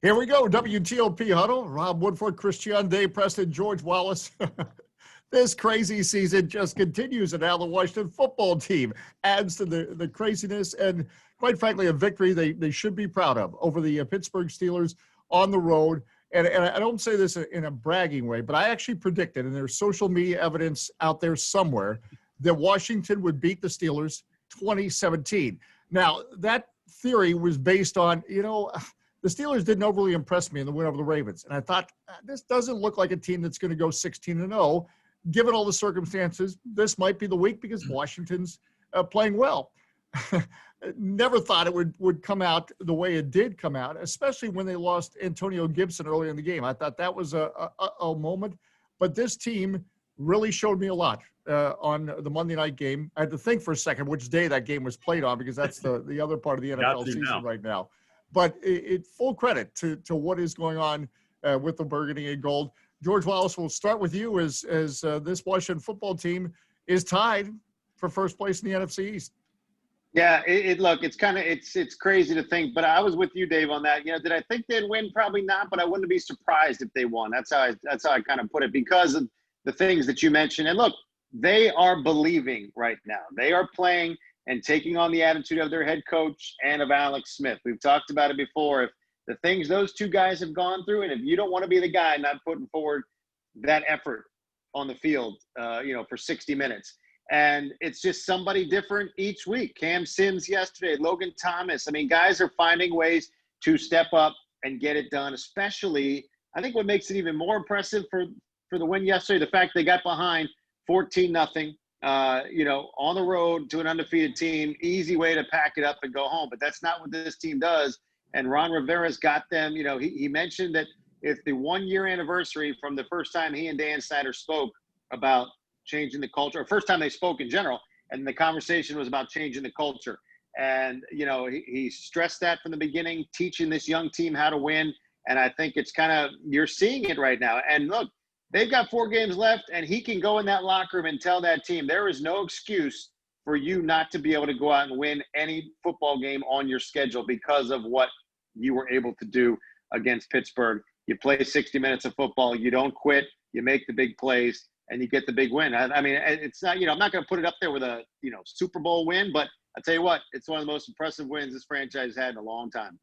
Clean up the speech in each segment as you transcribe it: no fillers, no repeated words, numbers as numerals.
Here we go, WTOP Huddle. Rob Woodfork, Cichon, Dave Preston, George Wallace. This crazy season just continues, and now the Washington football team adds to the craziness and, quite frankly, a victory they should be proud of over the Pittsburgh Steelers on the road. And I don't say this in a bragging way, but I actually predicted, and there's social media evidence out there somewhere, that Washington would beat the Steelers 2017. Now, that theory was based on, the Steelers didn't overly impress me in the win over the Ravens. And I thought, this doesn't look like a team that's going to go 16-0. Given all the circumstances, this might be the week because Washington's playing well. Never thought it would come out the way it did come out, especially when they lost Antonio Gibson early in the game. I thought that was a moment. But this team really showed me a lot on the Monday night game. I had to think for a second which day that game was played on because that's the other part of the NFL season right now. But it full credit to what is going on with the Burgundy and Gold. George Wallace, we'll start with you as this Washington football team is tied for first place in the NFC East. Yeah, it's crazy to think, but I was with you, Dave, on that. Did I think they'd win? Probably not, but I wouldn't be surprised if they won. That's how I kind of put it because of the things that you mentioned. And look, they are believing right now. They are playing and taking on the attitude of their head coach and of Alex Smith. We've talked about it before. If the things those two guys have gone through, and if you don't want to be the guy not putting forward that effort on the field, for 60 minutes, and it's just somebody different each week. Cam Sims yesterday, Logan Thomas. I mean, guys are finding ways to step up and get it done, especially I think what makes it even more impressive for the win yesterday, the fact they got behind 14-0. On the road to an undefeated team, easy way to pack it up and go home. But that's not what this team does. And Ron Rivera's got them. He mentioned that it's the 1-year anniversary from the first time he and Dan Snyder spoke about changing the culture, or first time they spoke in general. And the conversation was about changing the culture. And, he stressed that from the beginning, teaching this young team how to win. And I think it's you're seeing it right now. And look, they've got 4 games left, and he can go in that locker room and tell that team there is no excuse for you not to be able to go out and win any football game on your schedule because of what you were able to do against Pittsburgh. You play 60 minutes of football. You don't quit. You make the big plays, and you get the big win. I mean, it's not, I'm not going to put it up there with a, Super Bowl win, but I'll tell you what, it's one of the most impressive wins this franchise had in a long time.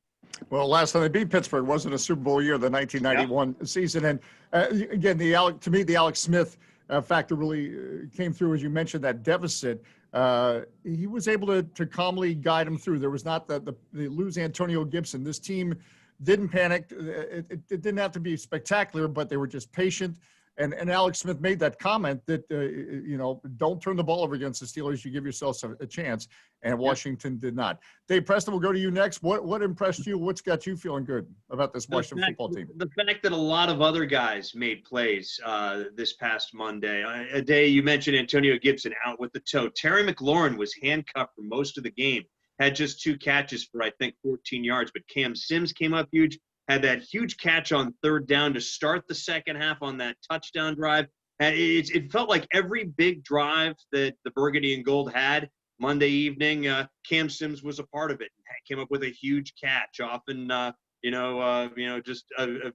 Well, last time they beat Pittsburgh wasn't a Super Bowl year, the 1991 season. And again, the Alex Smith factor really came through, as you mentioned, that deficit. He was able to calmly guide him through. There was not they lose Antonio Gibson. This team didn't panic. It didn't have to be spectacular, but they were just patient. And Alex Smith made that comment that, don't turn the ball over against the Steelers. You give yourselves a chance. And Washington did not. Dave Preston, we'll go to you next. What impressed you? What's got you feeling good about this Washington football team? The fact that a lot of other guys made plays this past Monday. A day you mentioned Antonio Gibson out with the toe. Terry McLaurin was handcuffed for most of the game. Had just 2 catches for, I think, 14 yards. But Cam Sims came up huge. Had that huge catch on 3rd down to start the second half on that touchdown drive. It felt like every big drive that the Burgundy and Gold had Monday evening, Cam Sims was a part of it. Came up with a huge catch, often, just a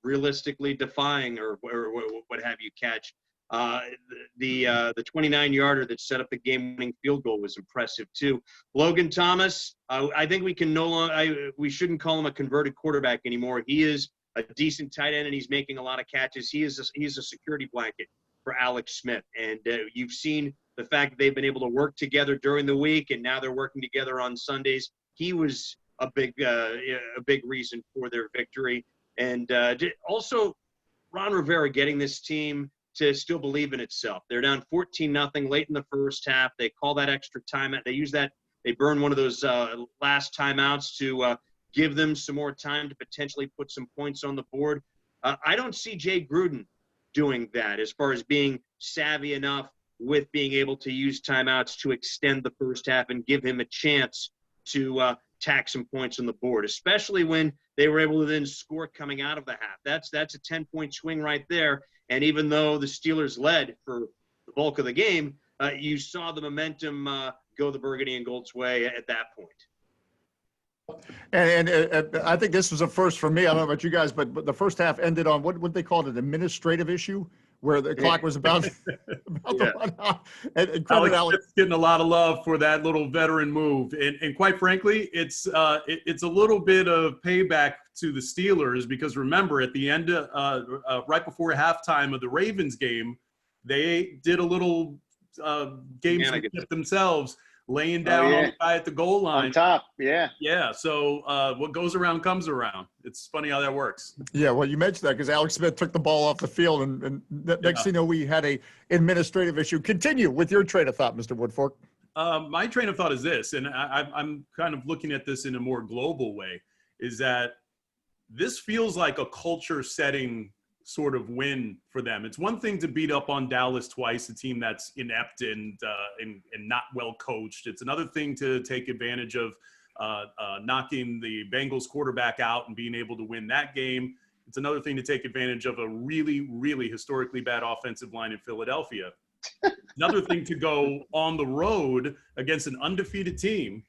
realistically defying or what have you catch. The 29-yarder that set up the game-winning field goal was impressive too. Logan Thomas, I think we can we shouldn't call him a converted quarterback anymore. He is a decent tight end, and he's making a lot of catches. He is a security blanket for Alex Smith, and you've seen the fact that they've been able to work together during the week, and now they're working together on Sundays. He was a big reason for their victory, and also Ron Rivera getting this team to still believe in itself. They're down 14-0 late in the first half. They call that extra timeout. They use that. They burn one of those last timeouts to give them some more time to potentially put some points on the board. I don't see Jay Gruden doing that as far as being savvy enough with being able to use timeouts to extend the first half and give him a chance to tack some points on the board, especially when they were able to then score coming out of the half. That's a 10-point swing right there. And even though the Steelers led for the bulk of the game, you saw the momentum go the Burgundy and Gold's way at that point. And I think this was a first for me. I don't know about you guys, but the first half ended on what they called an administrative issue, where the clock was about to run out. And credit Alex Smith's getting a lot of love for that little veteran move, and quite frankly, it's a little bit of payback to the Steelers, because remember, at the end, right before halftime of the Ravens game, they did a little gamesmanship themselves, laying down on the guy at the goal line. On top, yeah. Yeah, so what goes around comes around. It's funny how that works. Yeah, well, you mentioned that because Alex Smith took the ball off the field, and next thing you know, we had a administrative issue. Continue with your train of thought, Mr. Woodfork. My train of thought is this, and I'm kind of looking at this in a more global way, is that this feels like a culture-setting sort of win for them. It's one thing to beat up on Dallas twice, a team that's inept and not well coached. It's another thing to take advantage of knocking the Bengals quarterback out and being able to win that game. It's another thing to take advantage of a really, really historically bad offensive line in Philadelphia. Another thing to go on the road against an undefeated team.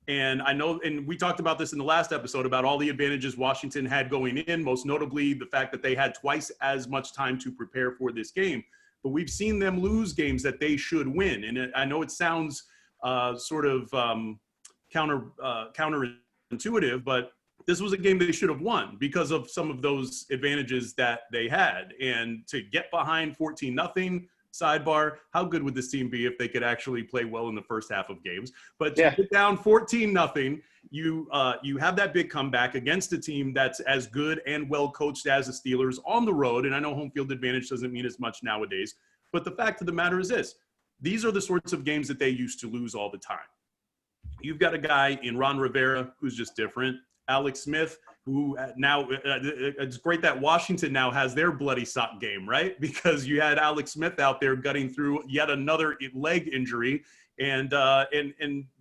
And I know, and we talked about this in the last episode about all the advantages Washington had going in, most notably the fact that they had twice as much time to prepare for this game. But we've seen them lose games that they should win. And I know it sounds sort of counterintuitive, but this was a game they should have won because of some of those advantages that they had. And to get behind 14-0, sidebar, how good would this team be if they could actually play well in the first half of games? But to get down 14-0, you have that big comeback against a team that's as good and well coached as the Steelers on the road. And I know home field advantage doesn't mean as much nowadays, but the fact of the matter is this: these are the sorts of games that they used to lose all the time. You've got a guy in Ron Rivera who's just different. Alex Smith, who now it's great that Washington now has their bloody sock game, right? Because you had Alex Smith out there gutting through yet another leg injury and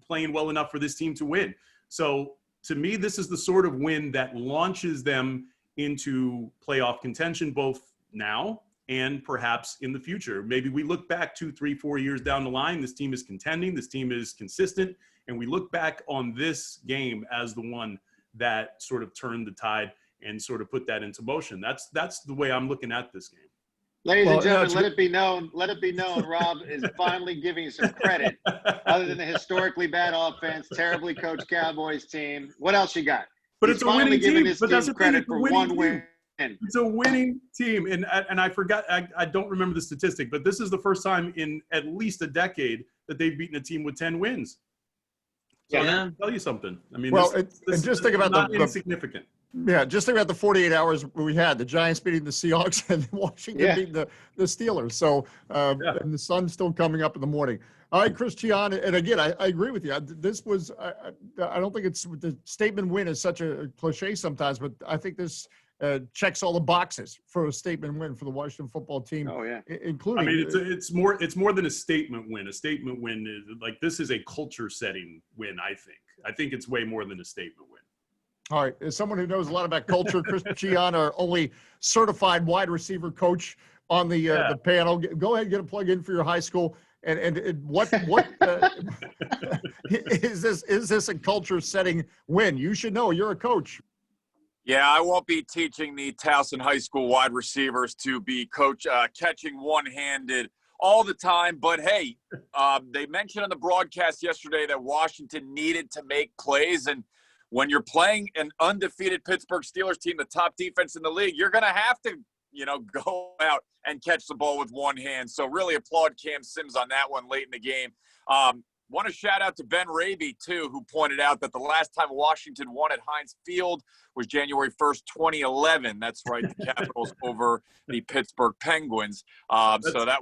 playing well enough for this team to win. So to me, this is the sort of win that launches them into playoff contention, both now and perhaps in the future. Maybe we look back 2, 3, 4 years down the line, this team is contending, this team is consistent, and we look back on this game as the one that sort of turned the tide and sort of put that into motion. That's the way I'm looking at this game. Ladies and gentlemen, let it be known, Rob is finally giving some credit other than the historically bad offense, terribly coached Cowboys team. What else you got? But it's a winning team. But that's the thing, credit for one win. It's a winning team. And I forgot, I don't remember the statistic, but this is the first time in at least a decade that they've beaten a team with 10 wins. So I'll tell you something. I mean, well, this just think about not insignificant. Yeah, just think about the 48 hours we had. The Giants beating the Seahawks and Washington beating the Steelers. So, and the sun's still coming up in the morning. All right, Cichon, and again, I agree with you. This was, I don't think it's, the statement win is such a cliche sometimes, but I think this checks all the boxes for a statement win for the Washington football team. Oh, yeah. Including. I mean, it's more than a statement win. A statement win is like, this is a culture setting win, I think. I think it's way more than a statement win. All right. As someone who knows a lot about culture, Cichon, our only certified wide receiver coach on the panel, go ahead and get a plug in for your high school. And what is this a culture setting win? You should know. You're a coach. Yeah, I won't be teaching the Towson High School wide receivers to be catching one-handed all the time. But, hey, they mentioned on the broadcast yesterday that Washington needed to make plays. And when you're playing an undefeated Pittsburgh Steelers team, the top defense in the league, you're going to have to, go out and catch the ball with one hand. So really applaud Cam Sims on that one late in the game. Want to shout out to Ben Raby, too, who pointed out that the last time Washington won at Heinz Field was January 1st, 2011. That's right, the Capitals over the Pittsburgh Penguins. So that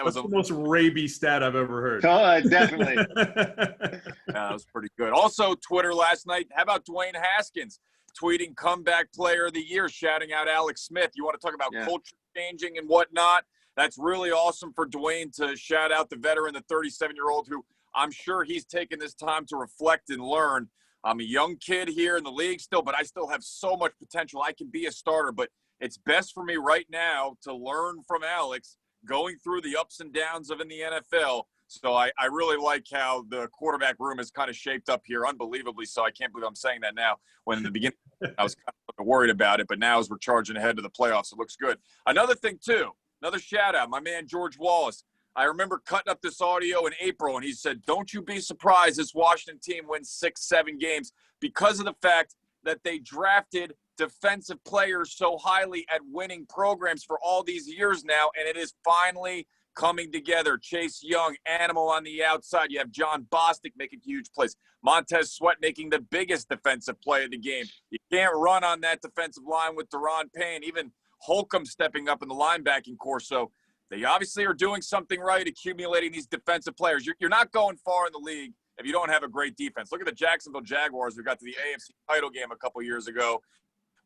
was the most Raby stat I've ever heard. Definitely. That was pretty good. Also, Twitter last night, how about Dwayne Haskins tweeting comeback player of the year, shouting out Alex Smith? You want to talk about culture changing and whatnot? That's really awesome for Dwayne to shout out the veteran, the 37-year-old, who I'm sure he's taken this time to reflect and learn. I'm a young kid here in the league still, but I still have so much potential. I can be a starter, but it's best for me right now to learn from Alex going through the ups and downs of in the NFL So I really like how the quarterback room is kind of shaped up here, unbelievably so. I can't believe I'm saying that now, when in the beginning I was kind of worried about it. But now as we're charging ahead to the playoffs, it looks good. Another thing, too, another shout-out, my man George Wallace. I remember cutting up this audio in April, and he said, don't you be surprised this Washington team wins 6-7 games because of the fact that they drafted defensive players so highly at winning programs for all these years now, and it is finally coming together. Chase Young, animal on the outside. You have John Bostic making huge plays. Montez Sweat making the biggest defensive play of the game. You can't run on that defensive line with Deron Payne. Even Holcomb stepping up in the linebacking core. So they obviously are doing something right, accumulating these defensive players. You're not going far in the league if you don't have a great defense. Look at the Jacksonville Jaguars who got to the AFC title game a couple years ago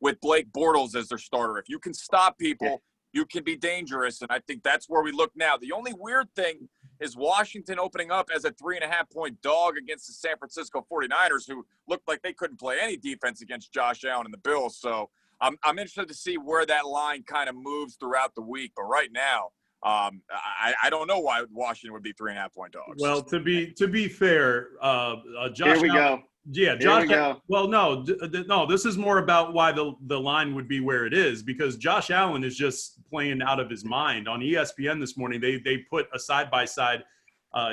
with Blake Bortles as their starter. If you can stop people, you can be dangerous, and I think that's where we look now. The only weird thing is Washington opening up as a 3.5-point dog against the San Francisco 49ers, who looked like they couldn't play any defense against Josh Allen and the Bills. So I'm interested to see where that line kind of moves throughout the week. But right now, I don't know why Washington would be 3.5-point dogs. Well, to be fair, Josh Here we Allen, go. yeah, Josh. Well, no. This is more about why the line would be where it is, because Josh Allen is just playing out of his mind. On ESPN this morning, they put a side by side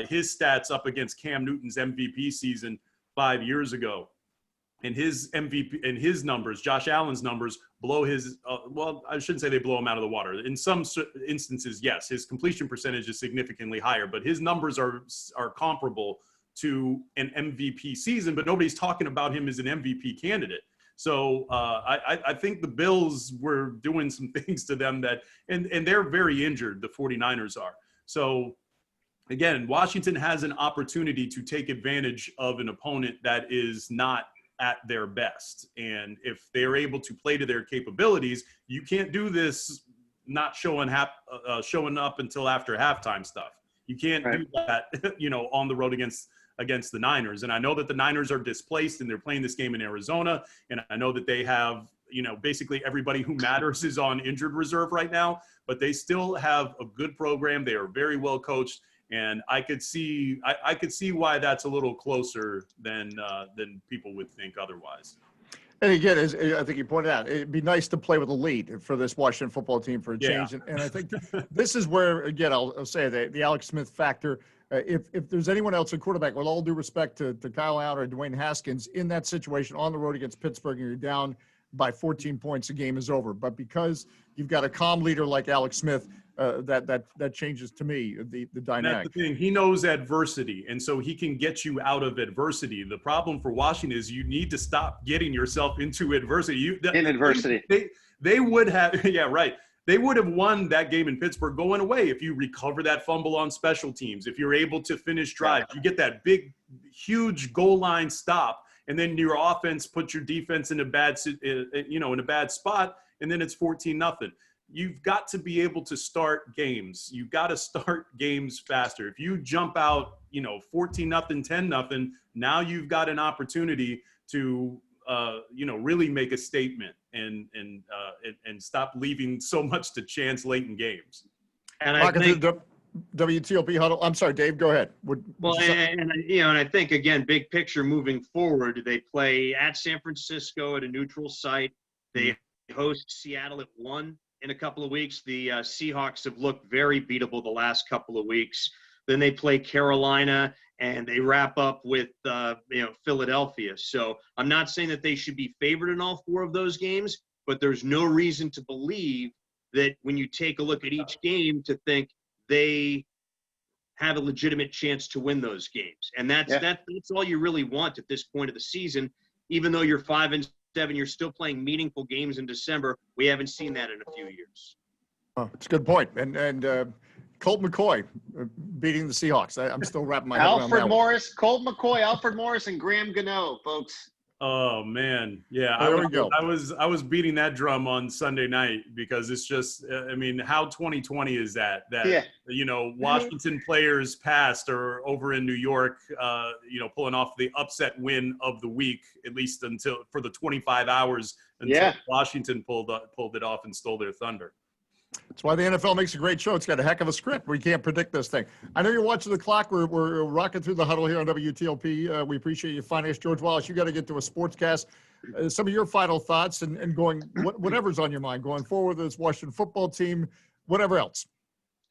his stats up against Cam Newton's MVP season 5 years ago, and his MVP and his numbers, Josh Allen's numbers, blow his. Well, I shouldn't say they blow him out of the water. In some instances, yes, his completion percentage is significantly higher, but his numbers are comparable to an MVP season, but nobody's talking about him as an MVP candidate. So I think the Bills were doing some things to them that, and they're very injured, the 49ers are. So again, Washington has an opportunity to take advantage of an opponent that is not at their best. And if they're able to play to their capabilities, you can't do this not showing up until after halftime stuff. You can't do that, on the road against the Niners. And I know that the Niners are displaced and they're playing this game in Arizona. And I know that they have, basically everybody who matters is on injured reserve right now, but they still have a good program. They are very well coached. And I could see why that's a little closer than people would think otherwise. And again, as I think you pointed out, it'd be nice to play with a lead for this Washington football team for a change. And I think this is where, again, I'll say the Alex Smith factor. If there's anyone else at quarterback, with all due respect to Kyle Allen or Dwayne Haskins, in that situation on the road against Pittsburgh and you're down by 14 points, the game is over. But because you've got a calm leader like Alex Smith, that changes, to me, the dynamic. That's the thing. He knows adversity, and so he can get you out of adversity. The problem for Washington is you need to stop getting yourself into adversity. Adversity. They would have – yeah, right. They would have won that game in Pittsburgh going away if you recover that fumble on special teams, if you're able to finish drive. You get that big, huge goal line stop, and then your offense puts your defense in a bad spot, and then it's 14-0. You've got to be able to start games. You've got to start games faster. If you jump out, 14-0, 10-0, now you've got an opportunity to really make a statement and stop leaving so much to chance late in games. And I think WTOP Huddle. I'm sorry, Dave, go ahead. And I think, again, big picture moving forward, they play at San Francisco at a neutral site. They host Seattle at 1 in a couple of weeks. The Seahawks have looked very beatable the last couple of weeks. Then they play Carolina, and they wrap up with Philadelphia. So I'm not saying that they should be favored in all 4 of those games, but there's no reason to believe that when you take a look at each game to think they have a legitimate chance to win those games. And that's all you really want at this point of the season. Even though you're 5-7, you're still playing meaningful games in December. We haven't seen that in a few years. Oh, it's a good point. And Colt McCoy beating the Seahawks. I'm still wrapping my head around that. Alfred Morris, Colt McCoy, Alfred Morris, and Graham Gano, folks. Oh man, yeah. There we go. I was beating that drum on Sunday night because it's just, how 2020 is that? Washington players past or over in New York, pulling off the upset win of the week, at least for the 25 hours until Washington pulled it off and stole their thunder. That's why the NFL makes a great show. It's got a heck of a script. We can't predict this thing. I know you're watching the clock. We're rocking through the huddle here on WTOP. We appreciate you finding us. George Wallace, you got to get to a sportscast. Some of your final thoughts and going, whatever's on your mind, going forward with this Washington football team, whatever else.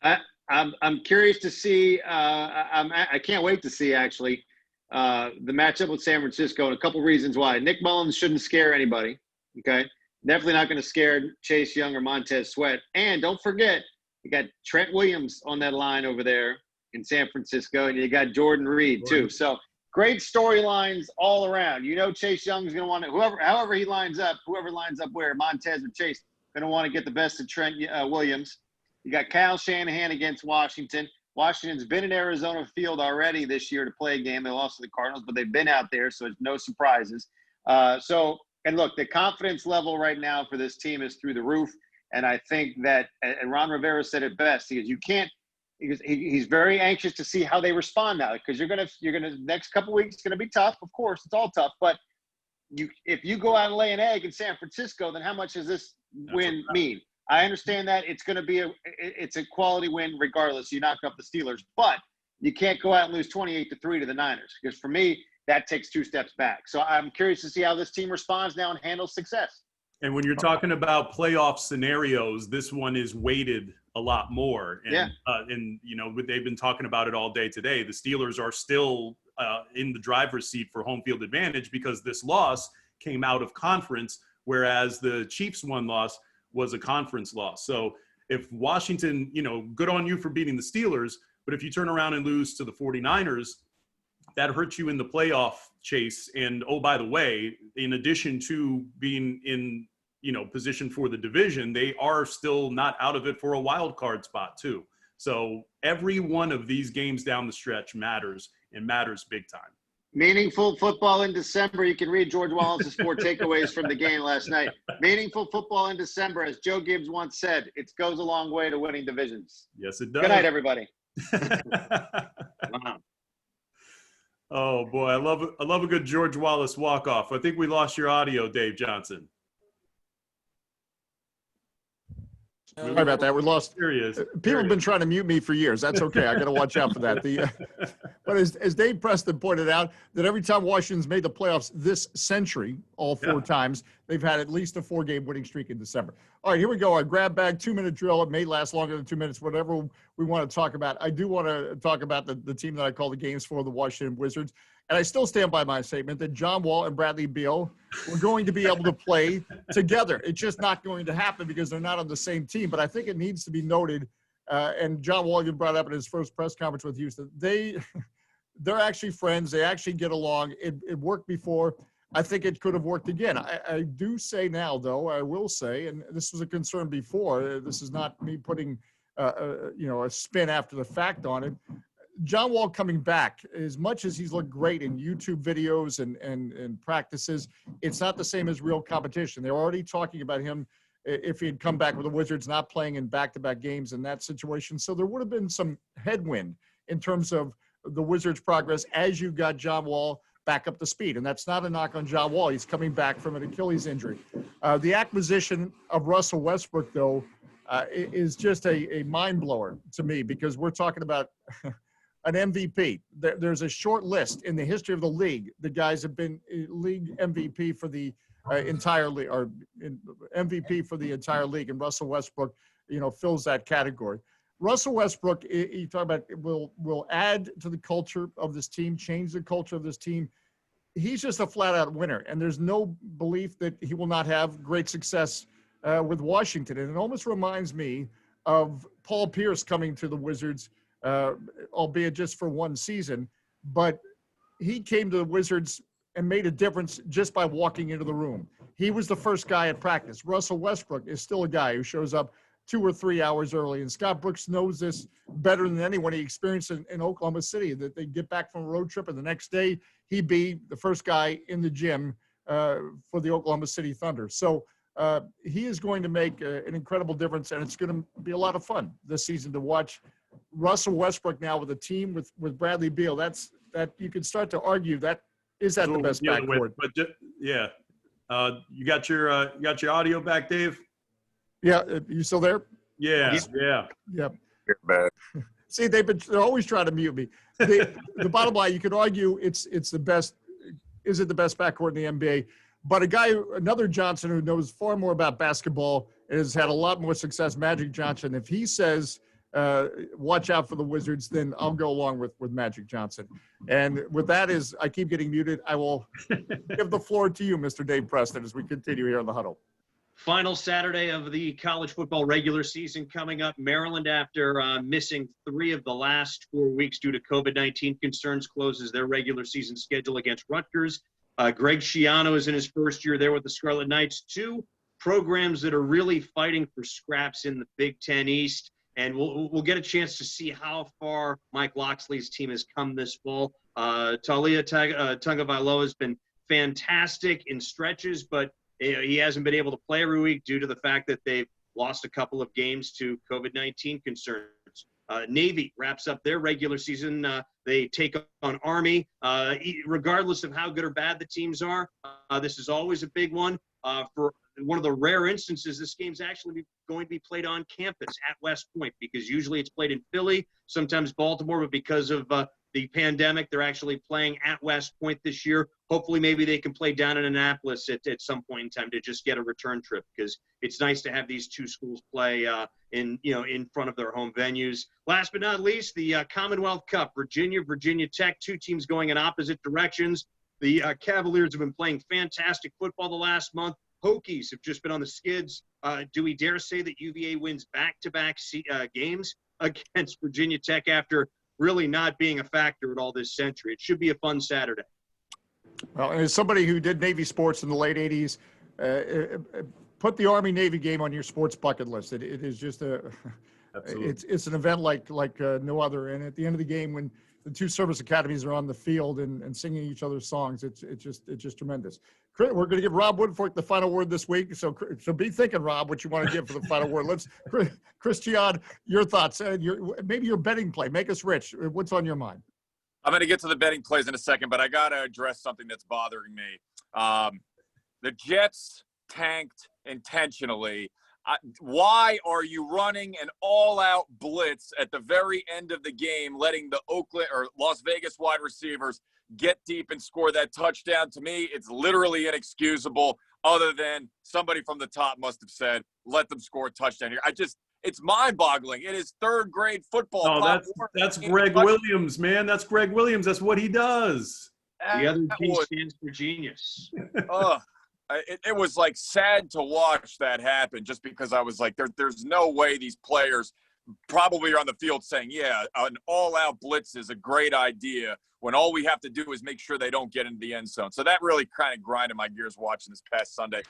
I'm curious to see. I can't wait to see actually the matchup with San Francisco, and a couple reasons why. Nick Mullins shouldn't scare anybody. Okay, definitely not going to scare Chase Young or Montez Sweat. And don't forget, you got Trent Williams on that line over there in San Francisco, and you got Jordan Reed too. So great storylines all around. You know, Chase Young's going to want to however he lines up, whoever lines up where, Montez or Chase, going to want to get the best of Trent Williams. You got Kyle Shanahan against Washington. Washington's been in Arizona field already this year to play a game. They lost to the Cardinals, but they've been out there, so it's no surprises. And look, the confidence level right now for this team is through the roof. And I think that, and Ron Rivera said it best, he's very anxious to see how they respond now, because you're gonna next couple weeks it's gonna be tough. Of course, it's all tough, but if you go out and lay an egg in San Francisco, then how much does this win mean? I understand that it's going to be it's a quality win regardless. You knock up the Steelers, but you can't go out and lose 28-3 to the Niners, because for me, that takes two steps back. So I'm curious to see how this team responds now and handles success. And when you're talking about playoff scenarios, this one is weighted a lot more. And, and you know, they've been talking about it all day today. The Steelers are still in the driver's seat for home field advantage because this loss came out of conference, whereas the Chiefs' one loss was a conference loss. So if Washington, you know, good on you for beating the Steelers, but if you turn around and lose to the 49ers, that hurts you in the playoff chase. And, oh, by the way, in addition to being in, you know, position for the division, they are still not out of it for a wild card spot too. So every one of these games down the stretch matters, and matters big time. Meaningful football in December. You can read George Wallace's 4 takeaways from the game last night. Meaningful football in December, as Joe Gibbs once said, it goes a long way to winning divisions. Yes, it does. Good night, everybody. Wow. Oh boy, I love a good George Wallace walk-off. I think we lost your audio, Dave Johnson. Sorry about that. We lost. Here he is. People have been trying to mute me for years. That's okay. I got to watch out for that. But as Dave Preston pointed out, that every time Washington's made the playoffs this century, all 4 times, they've had at least a 4-game winning streak in December. All right, here we go. Our grab bag 2-minute drill. It may last longer than 2 minutes, whatever we want to talk about. I do want to talk about the team that I call the games for, the Washington Wizards. And I still stand by my statement that John Wall and Bradley Beal were going to be able to play together. It's just not going to happen because they're not on the same team. But I think it needs to be noted, and John Wall even brought up in his first press conference with Houston, they're actually friends. They actually get along. It worked before. I think it could have worked again. I do say now, though, I will say, and this was a concern before, this is not me putting a spin after the fact on it. John Wall coming back, as much as he's looked great in YouTube videos and practices, it's not the same as real competition. They're already talking about him if he had come back with the Wizards, not playing in back-to-back games in that situation. So there would have been some headwind in terms of the Wizards' progress as you got John Wall back up to speed. And that's not a knock on John Wall. He's coming back from an Achilles injury. The acquisition of Russell Westbrook, though, is just a mind-blower to me, because we're talking about – an MVP. There's a short list in the history of the league. The guys have been league MVP for the entire league, or MVP for the entire league, and Russell Westbrook, fills that category. Russell Westbrook, you talk about, will add to the culture of this team, change the culture of this team. He's just a flat-out winner, and there's no belief that he will not have great success with Washington. And it almost reminds me of Paul Pierce coming to the Wizards, albeit just for one season, but he came to the Wizards and made a difference just by walking into the room. He was the first guy at practice. Russell Westbrook is still a guy who shows up 2 or 3 hours early, and Scott Brooks knows this better than anyone. He experienced it in Oklahoma City, that they get back from a road trip, and the next day he'd be the first guy in the gym for the Oklahoma City Thunder. So he is going to make an incredible difference, and it's going to be a lot of fun this season to watch Russell Westbrook now with a team with Bradley Beal. That you could start to argue that is that the best backcourt. But you got your audio back, Dave? Yeah, you still there? Yeah, yeah. Yep. You're bad. See, they're always trying to mute me. The bottom line, you could argue it's the best. Is it the best backcourt in the NBA? But another Johnson who knows far more about basketball and has had a lot more success, Magic Johnson. If he says, watch out for the Wizards, then I'll go along with Magic Johnson. And with that, I keep getting muted, I will give the floor to you, Mr. Dave Preston, as we continue here on the Huddle. Final Saturday of the college football regular season coming up. Maryland, after missing 3 of the last 4 weeks due to COVID-19 concerns, closes their regular season schedule against Rutgers. Greg Schiano is in his first year there with the Scarlet Knights. 2 programs that are really fighting for scraps in the Big Ten East. And we'll get a chance to see how far Mike Loxley's team has come this fall. Talia Tagovailoa has been fantastic in stretches, but he hasn't been able to play every week due to the fact that they've lost a couple of games to COVID-19 concerns. Navy wraps up their regular season. They take on Army. Regardless of how good or bad the teams are, this is always a big one. For one of the rare instances, this game's actually going to be played on campus at West Point, because usually it's played in Philly, sometimes Baltimore, but because of the pandemic, they're actually playing at West Point this year. Hopefully, maybe they can play down in Annapolis at some point in time to just get a return trip, because it's nice to have these 2 schools play in front of their home venues. Last but not least, the Commonwealth Cup, Virginia Tech, 2 teams going in opposite directions. The Cavaliers have been playing fantastic football the last month. Hokies have just been on the skids. Do we dare say that UVA wins back-to-back games against Virginia Tech after really not being a factor at all this century? It should be a fun Saturday. Well, and as somebody who did Navy sports in the late 80s, put the Army-Navy game on your sports bucket list. It is just it's an event like no other. And at the end of the game, when the 2 service academies are on the field and singing each other's songs, it's just tremendous. We're going to give Rob Woodfork the final word this week. So be thinking, Rob, what you want to give for the final word. Christian, your thoughts. Maybe your betting play. Make us rich. What's on your mind? I'm going to get to the betting plays in a second, but I got to address something that's bothering me. The Jets tanked intentionally. Why are you running an all-out blitz at the very end of the game, letting the Oakland or Las Vegas wide receivers get deep and score that touchdown? To me, it's literally inexcusable, other than somebody from the top must have said, let them score a touchdown here. It's mind-boggling. It is 3rd grade football. Oh, that's Greg Williams, man. That's Greg Williams. That's what he does. The other G stands for genius. It was like sad to watch that happen, just because I was like, there's no way these players probably are on the field saying, yeah, an all-out blitz is a great idea, when all we have to do is make sure they don't get into the end zone. So that really kind of grinded my gears watching this past Sunday.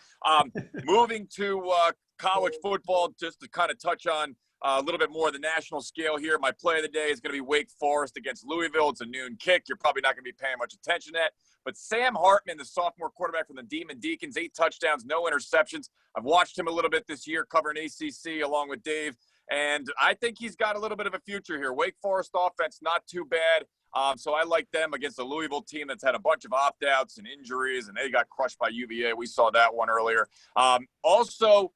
Moving to college football, just to kind of touch on a little bit more of the national scale here. My play of the day is going to be Wake Forest against Louisville. It's a noon kick. You're probably not going to be paying much attention to that. But Sam Hartman, the sophomore quarterback from the Demon Deacons, 8 touchdowns, no interceptions. I've watched him a little bit this year covering ACC along with Dave, and I think he's got a little bit of a future here. Wake Forest offense, not too bad. So I like them against the Louisville team that's had a bunch of opt-outs and injuries, and they got crushed by UVA. We saw that one earlier. Also,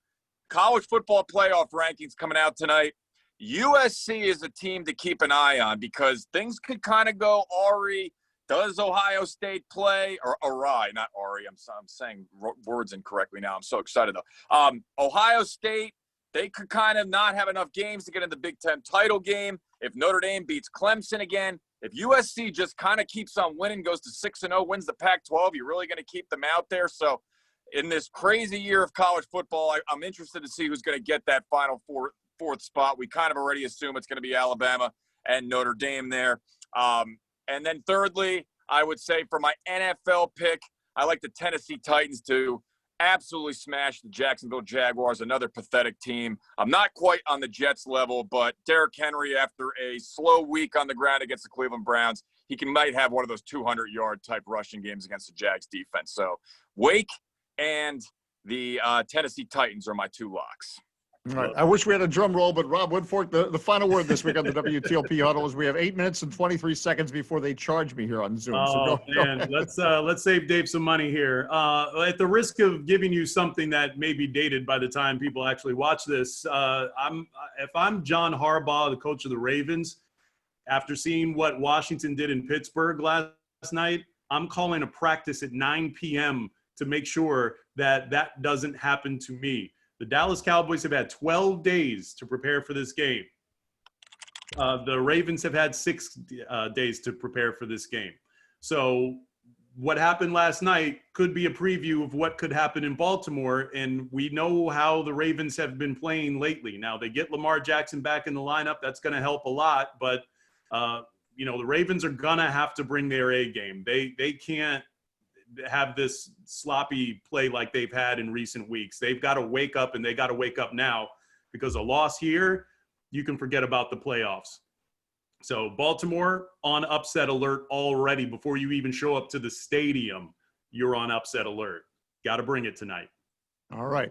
college football playoff rankings coming out tonight. USC is a team to keep an eye on, because things could kind of go awry. Does Ohio State play? Or awry, not awry. I'm saying words incorrectly now. I'm so excited, though. Ohio State, they could kind of not have enough games to get in the Big Ten title game. If Notre Dame beats Clemson again, if USC just kind of keeps on winning, goes to 6-0, wins the Pac-12, you're really going to keep them out there. So in this crazy year of college football, I'm interested to see who's going to get that final fourth spot. We kind of already assume it's going to be Alabama and Notre Dame there. And then thirdly, I would say for my NFL pick, I like the Tennessee Titans to absolutely smash the Jacksonville Jaguars, another pathetic team. I'm not quite on the Jets level, but Derrick Henry, after a slow week on the ground against the Cleveland Browns, might have one of those 200-yard type rushing games against the Jags defense. So Wake and the Tennessee Titans are my 2 locks. All right. I wish we had a drum roll, but Rob Woodfork, the final word this week on the WTOP Huddle is we have 8 minutes and 23 seconds before they charge me here on Zoom. Oh, man. Let's save Dave some money here. At the risk of giving you something that may be dated by the time people actually watch this, if I'm John Harbaugh, the coach of the Ravens, after seeing what Washington did in Pittsburgh last night, I'm calling a practice at 9 p.m. to make sure that that doesn't happen to me. The Dallas Cowboys have had 12 days to prepare for this game. The Ravens have had 6 days to prepare for this game. So what happened last night could be a preview of what could happen in Baltimore, and we know how the Ravens have been playing lately. Now, they get Lamar Jackson back in the lineup. That's going to help a lot, but, the Ravens are going to have to bring their A game. They can't have this sloppy play like they've had in recent weeks. They've got to wake up, and they got to wake up now, because a loss here, you can forget about the playoffs. So Baltimore on upset alert already. Before you even show up to the stadium, you're on upset alert. Got to bring it tonight. All right.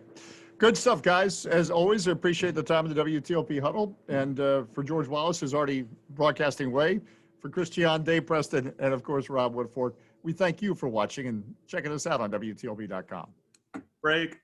Good stuff, guys. As always, I appreciate the time of the WTOP Huddle. And for George Wallace, who's already broadcasting away, for Cichon, Dave Preston, and, of course, Rob Woodfork, we thank you for watching and checking us out on WTOP.com. Break.